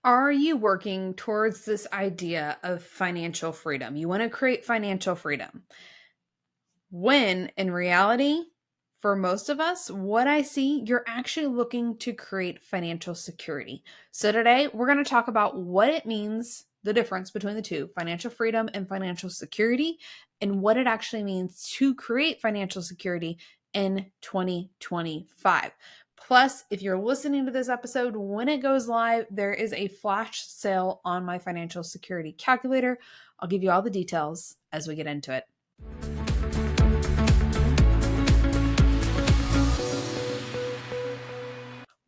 Are you working towards this idea of financial freedom? You want to create financial freedom. When in reality, for most of us, what I see, you're actually looking to create financial security. So today we're going to talk about what it means, the difference between the two, financial freedom and financial security, and what it actually means to create financial security in 2025. Plus, if you're listening to this episode when it goes live, there is a flash sale on my financial security calculator. I'll give you all the details as we get into it.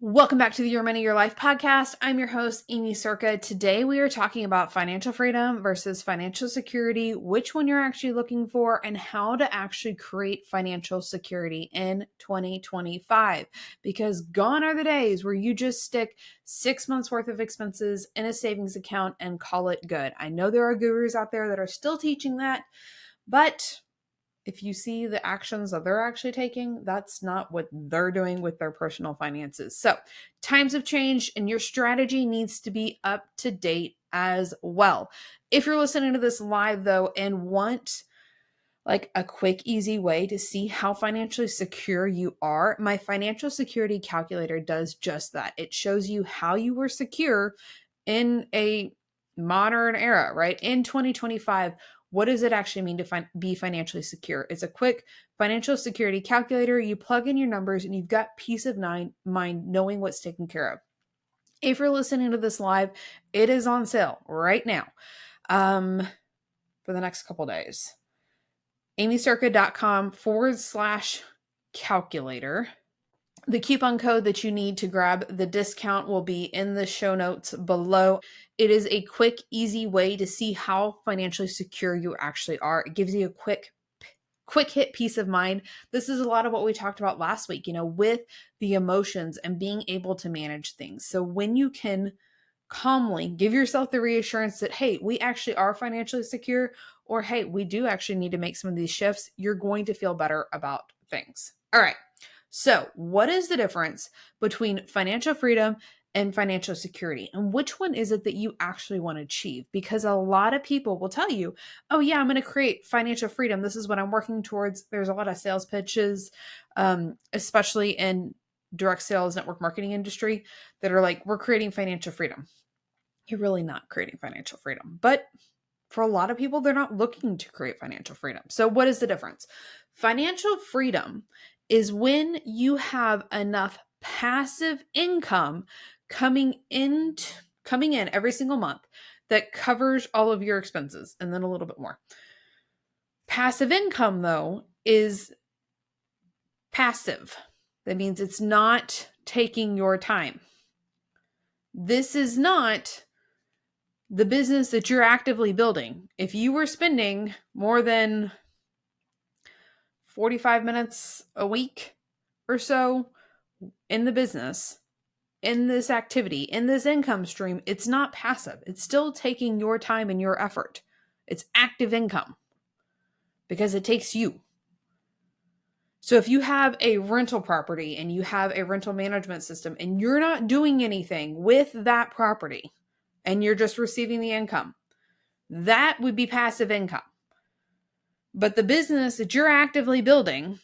Welcome back to the Your Money, Your Life podcast. I'm your host, Aimee Cerka. Today we are talking about financial freedom versus financial security, which one you're actually looking for, and how to actually create financial security in 2025. Because gone are the days where you just stick 6 months worth of expenses in a savings account and call it good. I know there are gurus out there that are still teaching that, but if you see the actions that they're actually taking, that's not what they're doing with their personal finances. So times have changed and your strategy needs to be up to date as well. If you're listening to this live though and want like a quick, easy way to see how financially secure you are, my financial security calculator does just that. It shows you how you were secure in a modern era, right? In 2025, what does it actually mean to be financially secure? It's a quick financial security calculator. You plug in your numbers and you've got peace of mind knowing what's taken care of. If you're listening to this live, it is on sale right now for the next couple days. aimeecerka.com/calculator. The coupon code that you need to grab the discount will be in the show notes below. It is a quick, easy way to see how financially secure you actually are. It gives you a quick hit peace of mind. This is a lot of what we talked about last week, with the emotions and being able to manage things. So when you can calmly give yourself the reassurance that, hey, we actually are financially secure, or hey, we do actually need to make some of these shifts, you're going to feel better about things. All right. So what is the difference between financial freedom and financial security? And which one is it that you actually want to achieve? Because a lot of people will tell you, oh yeah, I'm going to create financial freedom. This is what I'm working towards. There's a lot of sales pitches, especially in direct sales, network marketing industry, that are like, we're creating financial freedom. You're really not creating financial freedom. But for a lot of people, they're not looking to create financial freedom. So what is the difference? Financial freedom is when you have enough passive income coming in every single month that covers all of your expenses and then a little bit more. Passive income, though, is passive. That means it's not taking your time. This is not the business that you're actively building. If you were spending more than 45 minutes a week or so in the business, in this activity, in this income stream, it's not passive. It's still taking your time and your effort. It's active income because it takes you. So if you have a rental property and you have a rental management system and you're not doing anything with that property and you're just receiving the income, that would be passive income. But the business that you're actively building,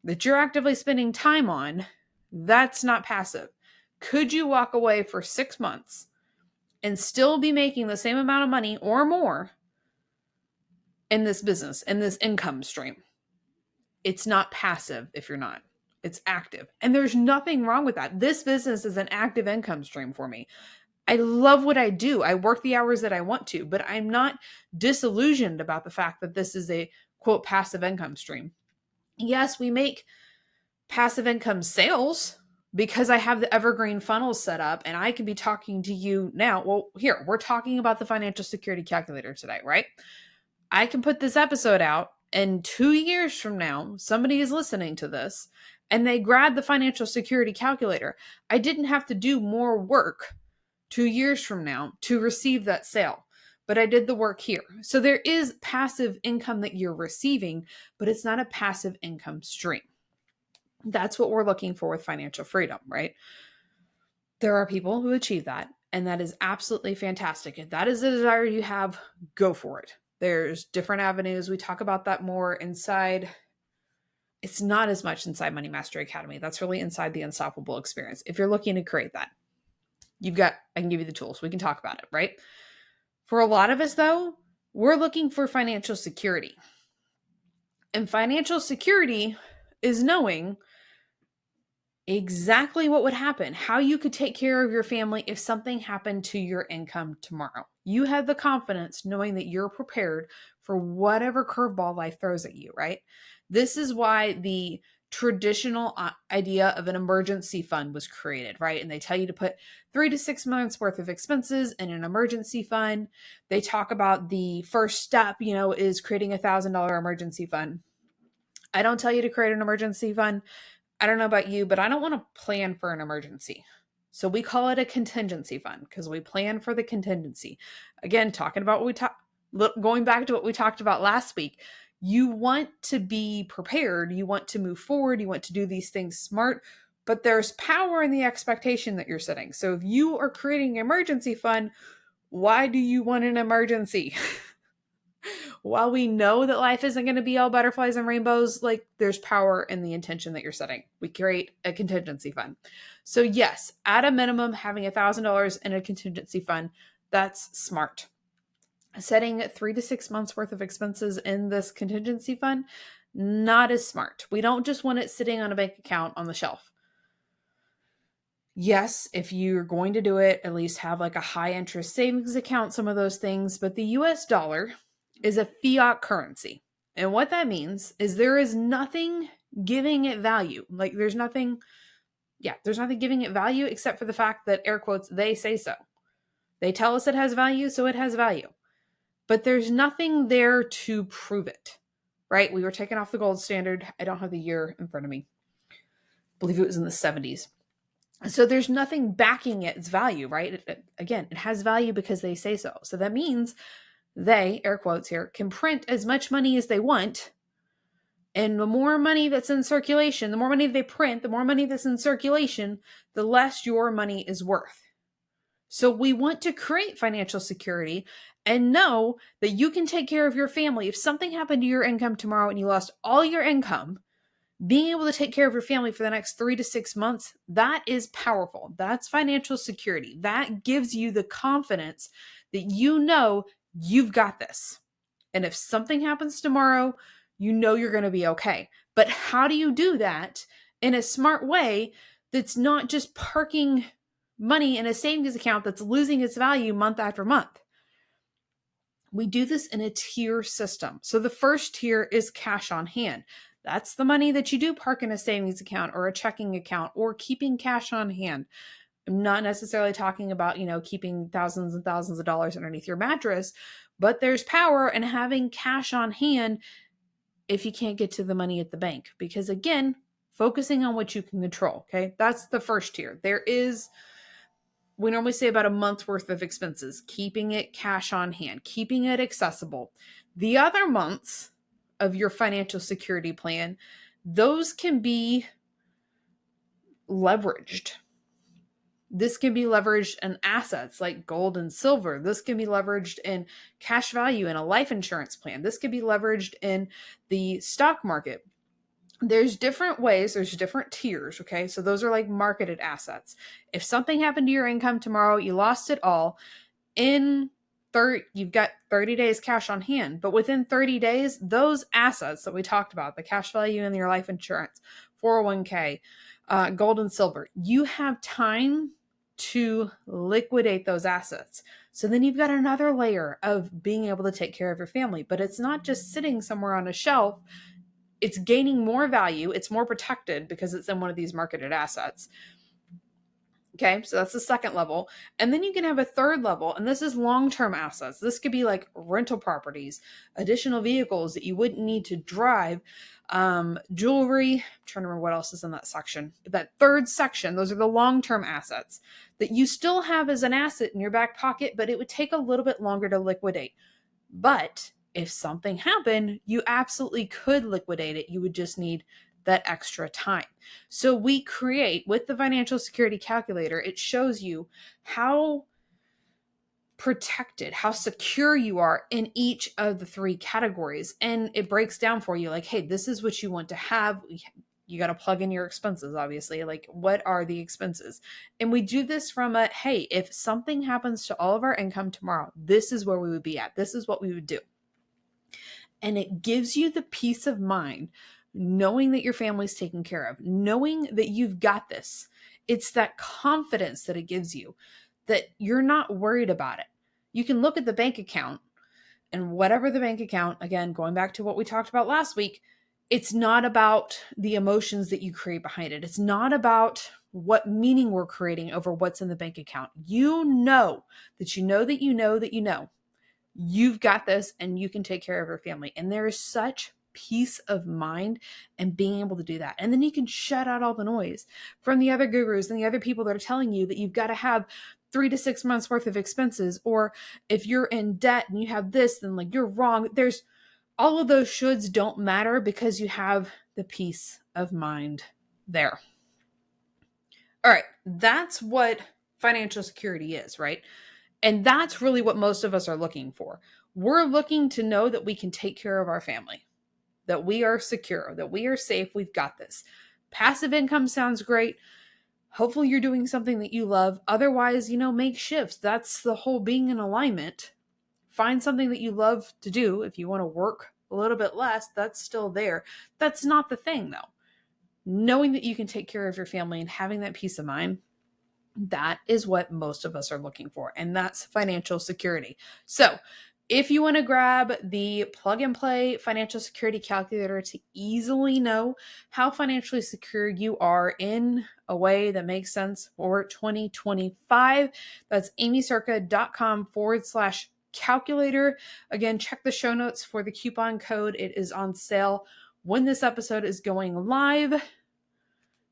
that you're actively spending time on, that's not passive. Could you walk away for 6 months and still be making the same amount of money or more in this business, in this income stream? It's not passive if you're not. It's active. And there's nothing wrong with that. This business is an active income stream for me. I love what I do. I work the hours that I want to, but I'm not disillusioned about the fact that this is a quote passive income stream. Yes, we make passive income sales because I have the evergreen funnels set up and I can be talking to you now. Well, here, we're talking about the financial security calculator today, right? I can put this episode out and 2 years from now, somebody is listening to this and they grab the financial security calculator. I didn't have to do more work 2 years from now to receive that sale, but I did the work here. So there is passive income that you're receiving, but it's not a passive income stream. That's what we're looking for with financial freedom, right? There are people who achieve that And that is absolutely fantastic. If that is the desire you have, go for it. There's different avenues. We talk about that more inside. It's not as much inside Money Mastery Academy. That's really inside the Unstoppable experience. If you're looking to create that, I can give you the tools. We can talk about it, right? For a lot of us, though, we're looking for financial security. And financial security is knowing exactly what would happen, how you could take care of your family if something happened to your income tomorrow. You have the confidence knowing that you're prepared for whatever curveball life throws at you, right? This is why the traditional idea of an emergency fund was created, right? And they tell you to put 3 to 6 months worth of expenses in an emergency fund. They talk about the first step, is creating $1,000 emergency fund. I don't tell you to create an emergency fund. I don't know about you, but I don't want to plan for an emergency. So we call it a contingency fund because we plan for the contingency. Again, talking about going back to what we talked about last week, you want to be prepared. You want to move forward. You want to do these things smart, but there's power in the expectation that you're setting. So if you are creating an emergency fund, why do you want an emergency? While we know that life isn't going to be all butterflies and rainbows, like there's power in the intention that you're setting. We create a contingency fund. So yes, at a minimum, having $1,000 in a contingency fund, that's smart. Setting 3 to 6 months worth of expenses in this contingency fund, not as smart. We don't just want it sitting on a bank account on the shelf. Yes, if you're going to do it, at least have like a high interest savings account, some of those things. But the US dollar is a fiat currency. And what that means is there is nothing giving it value. Like there's nothing giving it value except for the fact that, air quotes, they say so. They tell us it has value, so it has value. But there's nothing there to prove it, right? We were taken off the gold standard. I don't have the year in front of me. I believe it was in the 70s. So there's nothing backing its value, right? It has value because they say so. So that means they, air quotes here, can print as much money as they want. And the more money that's in circulation, the more money they print, the more money that's in circulation, the less your money is worth. So we want to create financial security and know that you can take care of your family. If something happened to your income tomorrow and you lost all your income, being able to take care of your family for the next 3 to 6 months, that is powerful. That's financial security. That gives you the confidence that you know you've got this. And if something happens tomorrow, you know you're going to be okay. But how do you do that in a smart way that's not just parking money in a savings account that's losing its value month after month? We do this in a tier system. So the first tier is cash on hand. That's the money that you do park in a savings account or a checking account or keeping cash on hand. I'm not necessarily talking about, keeping thousands and thousands of dollars underneath your mattress, but there's power in having cash on hand if you can't get to the money at the bank. Because again, focusing on what you can control, okay? That's the first tier. We normally say about a month's worth of expenses, keeping it cash on hand, keeping it accessible. The other months of your financial security plan, those can be leveraged. This can be leveraged in assets like gold and silver. This can be leveraged in cash value in a life insurance plan. This can be leveraged in the stock market. There's different ways, there's different tiers, okay? So those are like marketed assets. If something happened to your income tomorrow, you lost it all, you've got 30 days cash on hand. But within 30 days, those assets that we talked about, the cash value in your life insurance, 401k, gold and silver, you have time to liquidate those assets. So then you've got another layer of being able to take care of your family. But it's not just sitting somewhere on a shelf. It's gaining more value. It's more protected because it's in one of these marketed assets. Okay, so that's the second level. And then you can have a third level, and this is long-term assets. This could be like rental properties, additional vehicles that you wouldn't need to drive, jewelry. I'm trying to remember what else is in that section. But that third section, those are the long-term assets that you still have as an asset in your back pocket, but it would take a little bit longer to liquidate. But if something happened, you absolutely could liquidate it. You would just need that extra time. So we create with the financial security calculator, it shows you how protected, how secure you are in each of the three categories. And it breaks down for you like, hey, this is what you want to have. You got to plug in your expenses, obviously. Like, what are the expenses? And we do this from a, hey, if something happens to all of our income tomorrow, this is where we would be at. This is what we would do. And it gives you the peace of mind knowing that your family's taken care of, knowing that you've got this. It's that confidence that it gives you that you're not worried about it. You can look at the bank account, and whatever the bank account, again, going back to what we talked about last week, it's not about the emotions that you create behind it. It's not about what meaning we're creating over what's in the bank account. You know that you know that you know that you know. You've got this and you can take care of your family. And there is such peace of mind and being able to do that. And then you can shut out all the noise from the other gurus and the other people that are telling you that you've got to have 3 to 6 months worth of expenses, or if you're in debt and you have this, then like you're wrong. There's all of those shoulds don't matter because you have the peace of mind there. All right. That's what financial security is, right? And that's really what most of us are looking for. We're looking to know that we can take care of our family, that we are secure, that we are safe. We've got this. Passive income sounds great. Hopefully you're doing something that you love. Otherwise, make shifts. That's the whole being in alignment. Find something that you love to do. If you want to work a little bit less, that's still there. That's not the thing though. Knowing that you can take care of your family and having that peace of mind, that is what most of us are looking for, and that's financial security. So if you want to grab the plug and play financial security calculator to easily know how financially secure you are in a way that makes sense for 2025, that's aimeecerka.com/calculator. Again, check the show notes for the coupon code. It is on sale when this episode is going live. If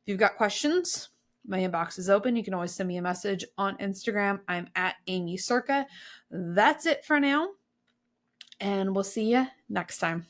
you've got questions, my inbox is open. You can always send me a message on Instagram. I'm at Aimee Cerka. That's it for now, and we'll see you next time.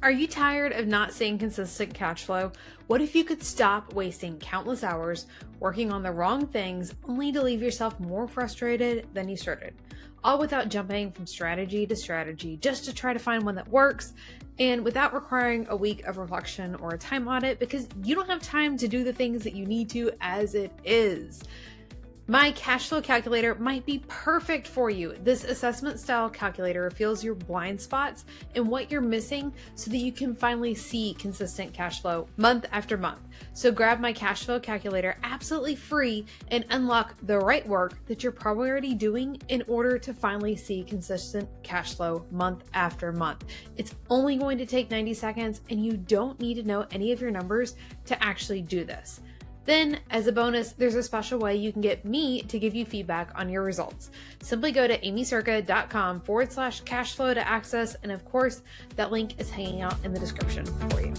Are you tired of not seeing consistent cash flow? What if you could stop wasting countless hours working on the wrong things only to leave yourself more frustrated than you started? All without jumping from strategy to strategy just to try to find one that works, and without requiring a week of reflection or a time audit because you don't have time to do the things that you need to as it is. My cash flow calculator might be perfect for you. This assessment style calculator reveals your blind spots and what you're missing so that you can finally see consistent cash flow month after month. So grab my cash flow calculator absolutely free and unlock the right work that you're probably already doing in order to finally see consistent cash flow month after month. It's only going to take 90 seconds and you don't need to know any of your numbers to actually do this. Then, as a bonus, there's a special way you can get me to give you feedback on your results. Simply go to aimeecerka.com/cashflow to access, and of course, that link is hanging out in the description for you.